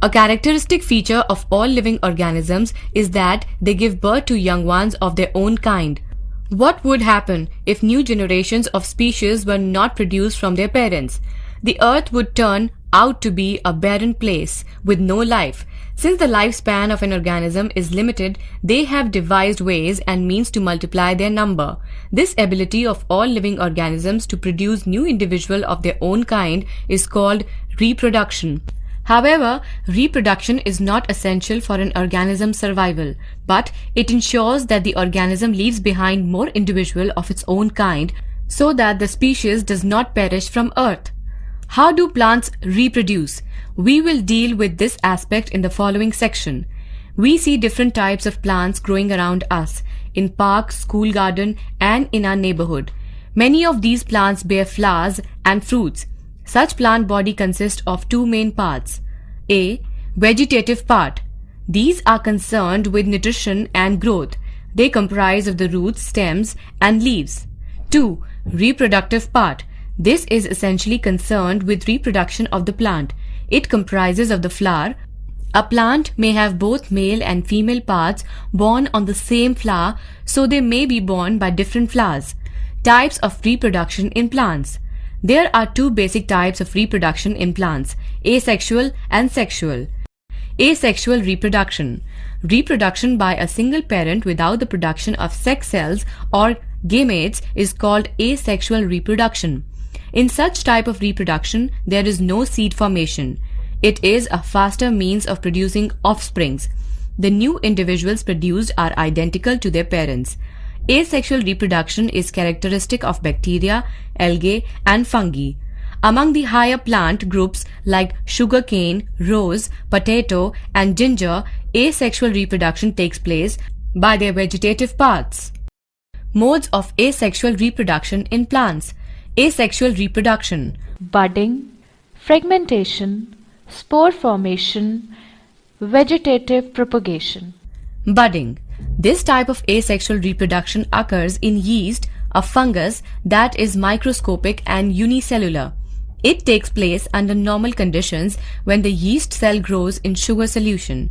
A characteristic feature of all living organisms is that they give birth to young ones of their own kind. What would happen if new generations of species were not produced from their parents? The earth would turn out to be a barren place with no life. Since the lifespan of an organism is limited, they have devised ways and means to multiply their number. This ability of all living organisms to produce new individuals of their own kind is called reproduction. However, reproduction is not essential for an organism's survival, but it ensures that the organism leaves behind more individuals of its own kind so that the species does not perish from Earth. How do plants reproduce? We will deal with this aspect in the following section. We see different types of plants growing around us, in parks, school garden, and in our neighborhood. Many of these plants bear flowers and fruits. Such plant body consists of two main parts. A. Vegetative part. These are concerned with nutrition and growth. They comprise of the roots, stems, and leaves. 2. Reproductive part. This is essentially concerned with reproduction of the plant. It comprises of the flower. A plant may have both male and female parts born on the same flower, so they may be born by different flowers. Types of reproduction in plants. There are two basic types of reproduction in plants, asexual and sexual. Asexual reproduction. Reproduction by a single parent without the production of sex cells or gametes is called asexual reproduction. In such type of reproduction, there is no seed formation. It is a faster means of producing offsprings. The new individuals produced are identical to their parents. Asexual reproduction is characteristic of bacteria, algae, and fungi. Among the higher plant groups like sugarcane, rose, potato, and ginger, asexual reproduction takes place by their vegetative parts. Modes of asexual reproduction in plants. Asexual reproduction. Budding, fragmentation, spore formation, vegetative propagation. Budding. This type of asexual reproduction occurs in yeast, a fungus that is microscopic and unicellular. It takes place under normal conditions when the yeast cell grows in sugar solution.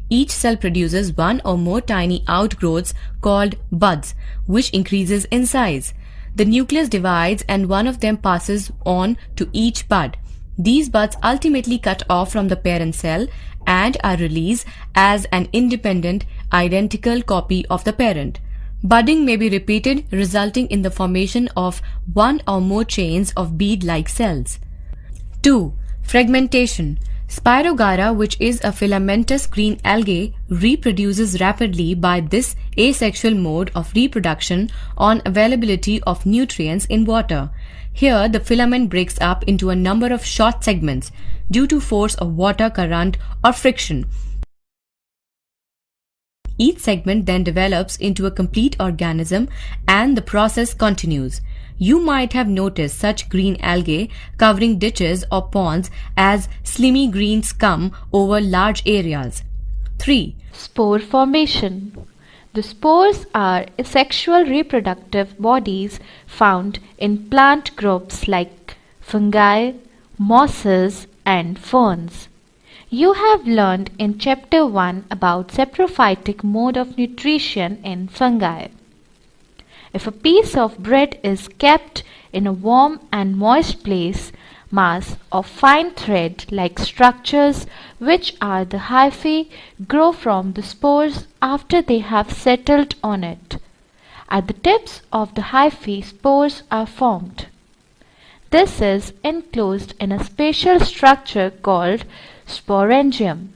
Each cell produces one or more tiny outgrowths called buds, which increases in size. The nucleus divides and one of them passes on to each bud. These buds ultimately cut off from the parent cell and are released as an independent, identical copy of the parent. Budding may be repeated, resulting in the formation of one or more chains of bead-like cells. 2. Fragmentation. Spirogyra, which is a filamentous green algae, reproduces rapidly by this asexual mode of reproduction on availability of nutrients in water. Here, the filament breaks up into a number of short segments due to force of water current or friction. Each segment then develops into a complete organism and the process continues. You might have noticed such green algae covering ditches or ponds as slimy green scum over large areas. 3. Spore formation. The spores are asexual reproductive bodies found in plant groups like fungi, mosses, and ferns. You have learned in Chapter 1 about saprophytic mode of nutrition in fungi. If a piece of bread is kept in a warm and moist place, mass of fine thread-like structures, which are the hyphae, grow from the spores after they have settled on it. At the tips of the hyphae, spores are formed. This is enclosed in a special structure called sporangium,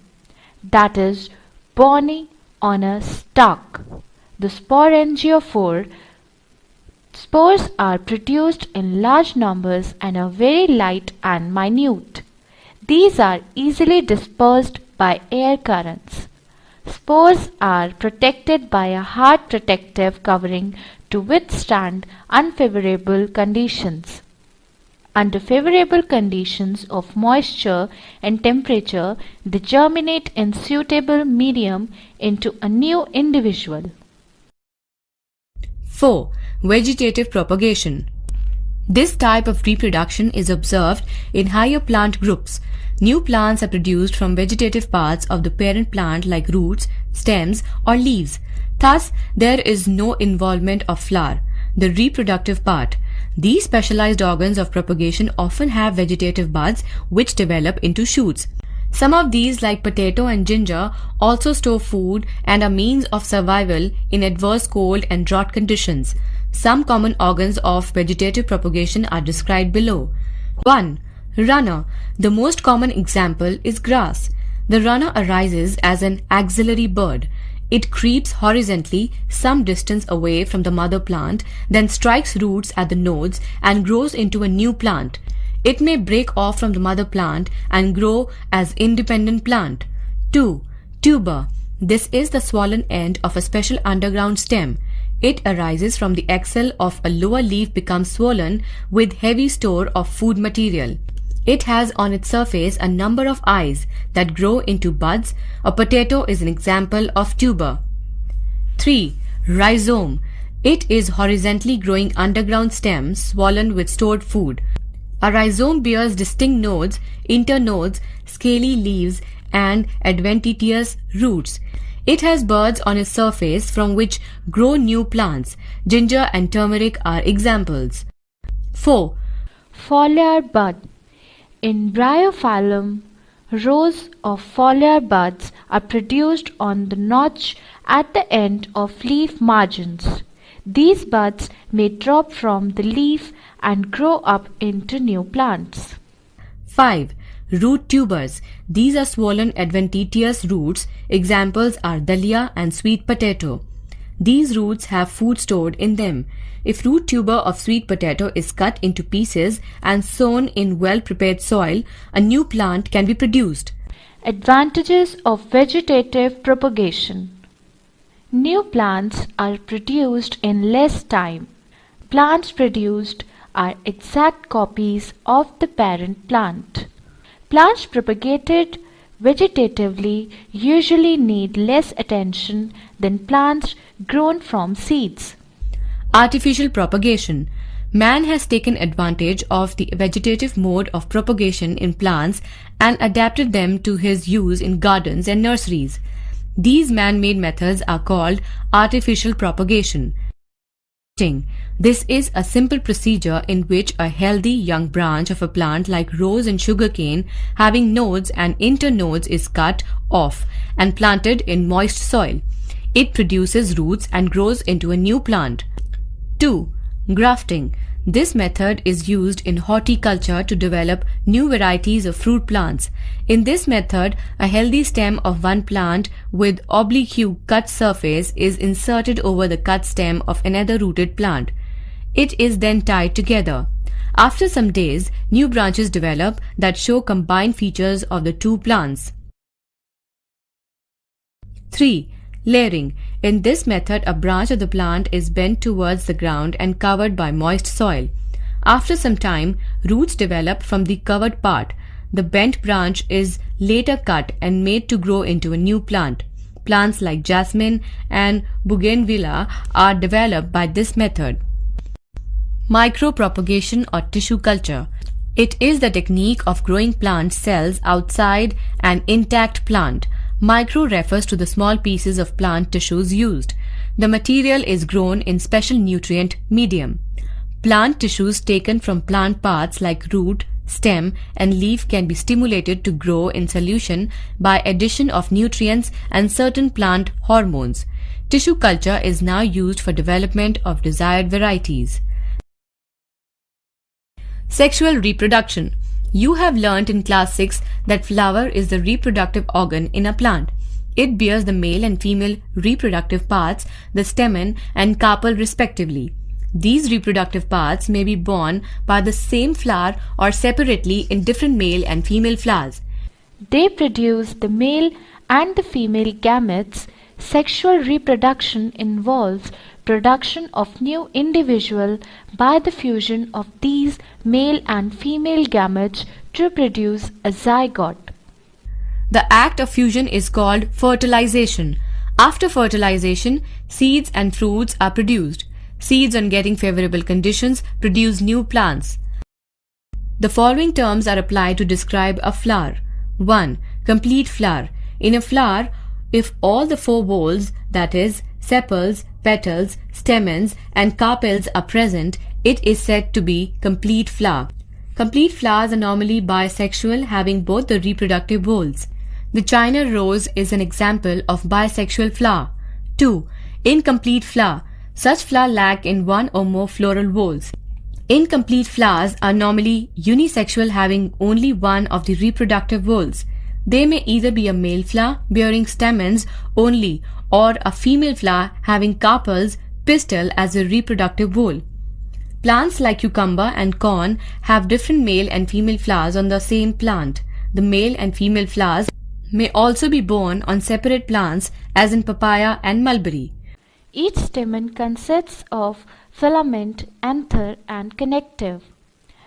that is, bony on a stalk. The sporangiophore spores are produced in large numbers and are very light and minute. These are easily dispersed by air currents. Spores are protected by a hard protective covering to withstand unfavorable conditions. Under favorable conditions of moisture and temperature, they germinate in suitable medium into a new individual. 4. Vegetative propagation. This type of reproduction is observed in higher plant groups. New plants are produced from vegetative parts of the parent plant like roots, stems, or leaves. Thus, there is no involvement of flower, the reproductive part. These specialized organs of propagation often have vegetative buds which develop into shoots. Some of these, like potato and ginger, also store food and are means of survival in adverse cold and drought conditions. Some common organs of vegetative propagation are described below. 1. Runner. The most common example is grass. The runner arises as an axillary bud. It creeps horizontally some distance away from the mother plant, then strikes roots at the nodes and grows into a new plant. It may break off from the mother plant and grow as independent plant. 2. Tuber. This is the swollen end of a special underground stem. It arises from the axil of a lower leaf becomes swollen with heavy store of food material. It has on its surface a number of eyes that grow into buds. A potato is an example of tuber. 3. Rhizome. It is horizontally growing underground stems swollen with stored food. A rhizome bears distinct nodes, internodes, scaly leaves, and adventitious roots. It has buds on its surface from which grow new plants. Ginger and turmeric are examples. 4. Foliar Bud. In Bryophyllum, rows of foliar buds are produced on the notch at the end of leaf margins. These buds may drop from the leaf and grow up into new plants. 5. Root tubers. These are swollen adventitious roots. Examples are dahlia and sweet potato. These roots have food stored in them. If root tuber of sweet potato is cut into pieces and sown in well-prepared soil, a new plant can be produced. Advantages of vegetative propagation. New plants are produced in less time. Plants produced are exact copies of the parent plant. Plants propagated vegetatively usually need less attention than plants grown from seeds. Artificial propagation. Man has taken advantage of the vegetative mode of propagation in plants and adapted them to his use in gardens and nurseries. These man-made methods are called artificial propagation. This is a simple procedure in which a healthy young branch of a plant like rose and sugarcane having nodes and internodes is cut off and planted in moist soil. It produces roots and grows into a new plant. 2. Grafting. This method is used in horticulture to develop new varieties of fruit plants. In this method, a healthy stem of one plant with oblique cut surface is inserted over the cut stem of another rooted plant. It is then tied together. After some days, new branches develop that show combined features of the two plants. 3. Layering. In this method, a branch of the plant is bent towards the ground and covered by moist soil. After some time, roots develop from the covered part. The bent branch is later cut and made to grow into a new plant. Plants like jasmine and bougainvillea are developed by this method. Micropropagation or tissue culture. It is the technique of growing plant cells outside an intact plant. Micro refers to the small pieces of plant tissues used. The material is grown in special nutrient medium. Plant tissues taken from plant parts like root, stem, and leaf can be stimulated to grow in solution by addition of nutrients and certain plant hormones. Tissue culture is now used for development of desired varieties. Sexual reproduction. You have learnt in class 6 that flower is the reproductive organ in a plant. It bears the male and female reproductive parts, the stamen and carpel respectively. These reproductive parts may be borne by the same flower or separately in different male and female flowers. They produce the male and the female gametes. Sexual reproduction involves production of new individual by the fusion of these male and female gametes to produce a zygote. The act of fusion is called fertilization. After fertilization, seeds and fruits are produced. Seeds on getting favorable conditions produce new plants. The following terms are applied to describe a flower. 1. Complete flower. In a flower, if all the four whorls, that is, sepals, petals, stamens, and carpels are present, it is said to be complete flower. Complete flowers are normally bisexual, having both the reproductive whorls. The China rose is an example of bisexual flower. 2. Incomplete flower. Such flowers lack in one or more floral whorls. Incomplete flowers are normally unisexual, having only one of the reproductive whorls. They may either be a male flower bearing stamens only or a female flower having carpels, pistil as a reproductive whorl. Plants like cucumber and corn have different male and female flowers on the same plant. The male and female flowers may also be borne on separate plants as in papaya and mulberry. Each stamen consists of filament, anther and connective.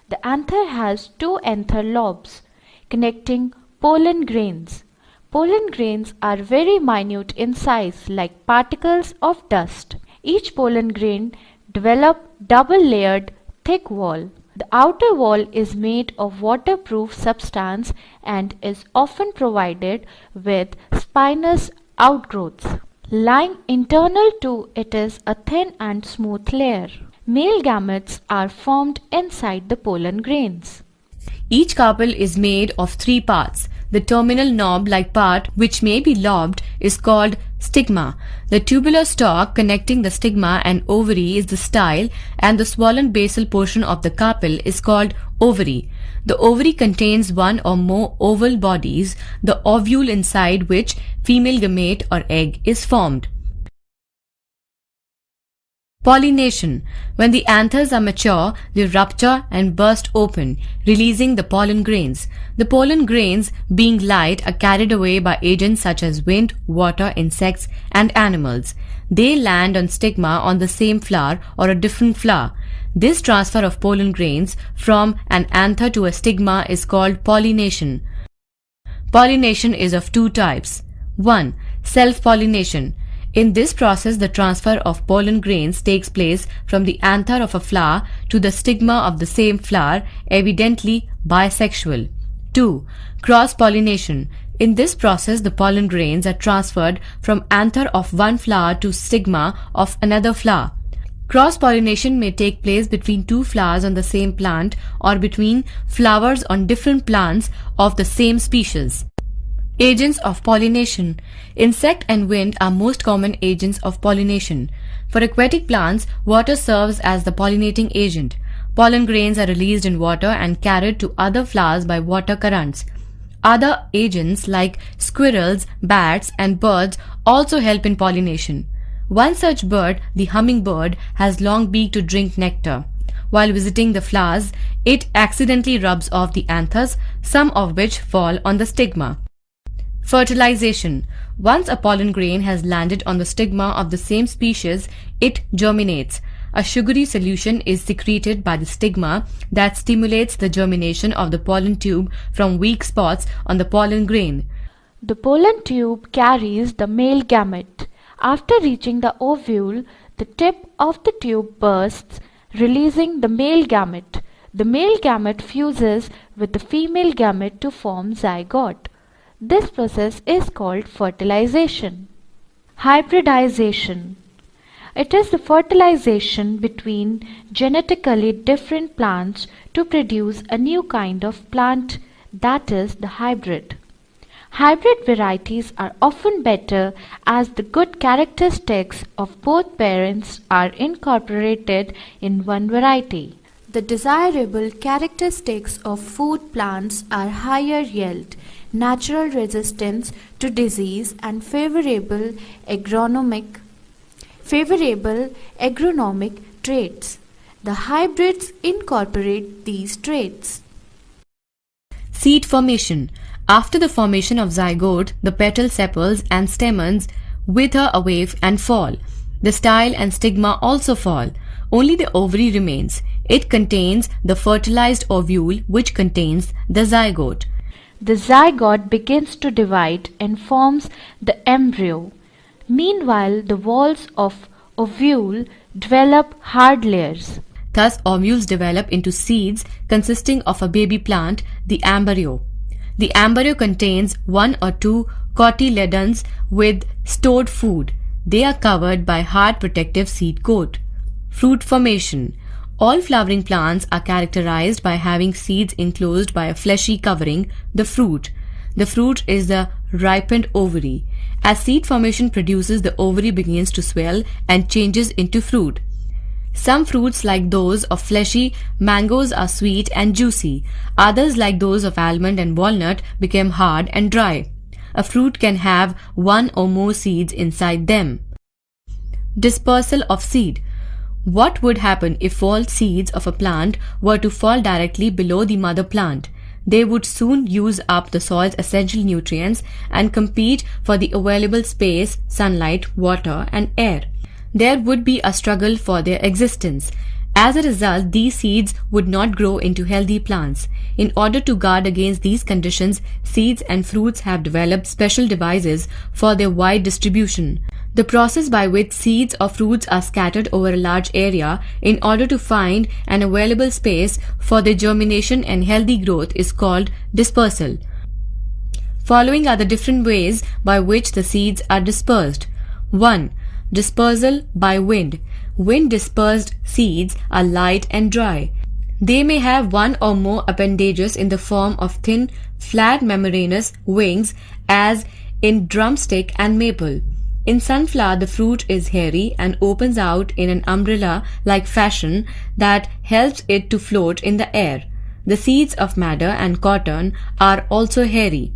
The anther has two anther lobes connecting pollen grains. Pollen grains are very minute in size, like particles of dust. Each pollen grain develops double-layered thick wall. The outer wall is made of waterproof substance and is often provided with spinous outgrowths. Lying internal to it is a thin and smooth layer. Male gametes are formed inside the pollen grains. Each carpel is made of three parts. The terminal knob-like part, which may be lobed, is called stigma. The tubular stalk connecting the stigma and ovary is the style, and the swollen basal portion of the carpel is called ovary. The ovary contains one or more oval bodies, the ovule inside which female gamete or egg is formed. Pollination. When the anthers are mature, they rupture and burst open, releasing the pollen grains. The pollen grains, being light, are carried away by agents such as wind, water, insects, and animals. They land on stigma on the same flower or a different flower. This transfer of pollen grains from an anther to a stigma is called pollination. Pollination is of two types. 1. Self-pollination. In this process, the transfer of pollen grains takes place from the anther of a flower to the stigma of the same flower, evidently bisexual. 2. Cross pollination. In this process, the pollen grains are transferred from anther of one flower to stigma of another flower. Cross pollination may take place between two flowers on the same plant or between flowers on different plants of the same species. Agents of pollination. Insect and wind are most common agents of pollination. For aquatic plants, water serves as the pollinating agent. Pollen grains are released in water and carried to other flowers by water currents. Other agents like squirrels, bats, and birds also help in pollination. One such bird, the hummingbird, has long beak to drink nectar. While visiting the flowers, it accidentally rubs off the anthers, some of which fall on the stigma. Fertilization. Once a pollen grain has landed on the stigma of the same species, it germinates. A sugary solution is secreted by the stigma that stimulates the germination of the pollen tube from weak spots on the pollen grain. The pollen tube carries the male gamete. After reaching the ovule, the tip of the tube bursts, releasing the male gamete. The male gamete fuses with the female gamete to form zygote. This process is called fertilization. Hybridization. It is the fertilization between genetically different plants to produce a new kind of plant, that is the hybrid. Hybrid varieties are often better as the good characteristics of both parents are incorporated in one variety. The desirable characteristics of food plants are higher yield, natural resistance to disease, and favorable agronomic traits. The hybrids incorporate these traits. Seed formation. After the formation of zygote, the petal sepals and stamens wither away and fall. The style and stigma also fall. Only the ovary remains. It contains the fertilized ovule, which contains the zygote. The zygote begins to divide and forms the embryo. Meanwhile, the walls of ovule develop hard layers. Thus, ovules develop into seeds consisting of a baby plant, the embryo. The embryo contains 1 or 2 cotyledons with stored food. They are covered by hard protective seed coat. Fruit formation. All flowering plants are characterized by having seeds enclosed by a fleshy covering, the fruit. The fruit is the ripened ovary. As seed formation produces, the ovary begins to swell and changes into fruit. Some fruits, like those of fleshy mangoes, are sweet and juicy. Others, like those of almond and walnut, become hard and dry. A fruit can have 1 or more seeds inside them. Dispersal of seed. What would happen if all seeds of a plant were to fall directly below the mother plant? They would soon use up the soil's essential nutrients and compete for the available space, sunlight, water, and air. There would be a struggle for their existence. As a result, these seeds would not grow into healthy plants. In order to guard against these conditions, seeds and fruits have developed special devices for their wide distribution. The process by which seeds or fruits are scattered over a large area in order to find an available space for their germination and healthy growth is called dispersal. Following are the different ways by which the seeds are dispersed. 1. Dispersal by wind. Wind dispersed seeds are light and dry. They may have 1 or more appendages in the form of thin, flat membranous wings, as in drumstick and maple. In sunflower, the fruit is hairy and opens out in an umbrella-like fashion that helps it to float in the air. The seeds of madder and cotton are also hairy.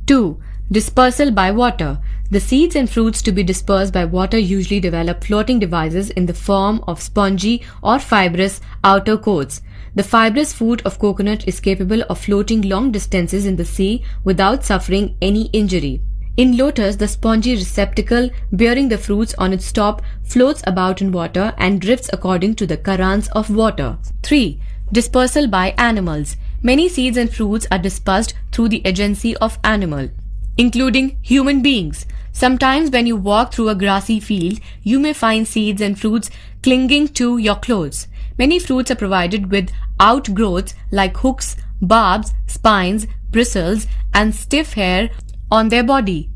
2. Dispersal by water. The seeds and fruits to be dispersed by water usually develop floating devices in the form of spongy or fibrous outer coats. The fibrous foot of coconut is capable of floating long distances in the sea without suffering any injury. In lotus, the spongy receptacle bearing the fruits on its top floats about in water and drifts according to the currents of water. 3. Dispersal by animals. Many seeds and fruits are dispersed through the agency of animal, including human beings. Sometimes when you walk through a grassy field, you may find seeds and fruits clinging to your clothes. Many fruits are provided with outgrowths like hooks, barbs, spines, bristles, and stiff hair on their body.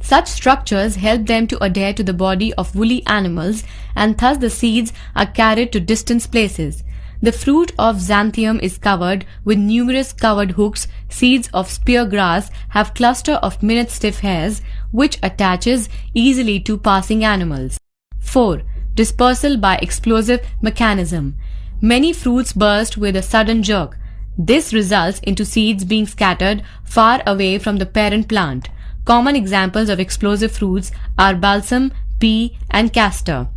Such structures help them to adhere to the body of woolly animals, and thus the seeds are carried to distant places. The fruit of xanthium is covered with numerous covered hooks. Seeds of spear grass have cluster of minute stiff hairs which attaches easily to passing animals. 4. Dispersal by explosive mechanism. Many fruits burst with a sudden jerk. This results into seeds being scattered far away from the parent plant. Common examples of explosive fruits are balsam, pea, and castor.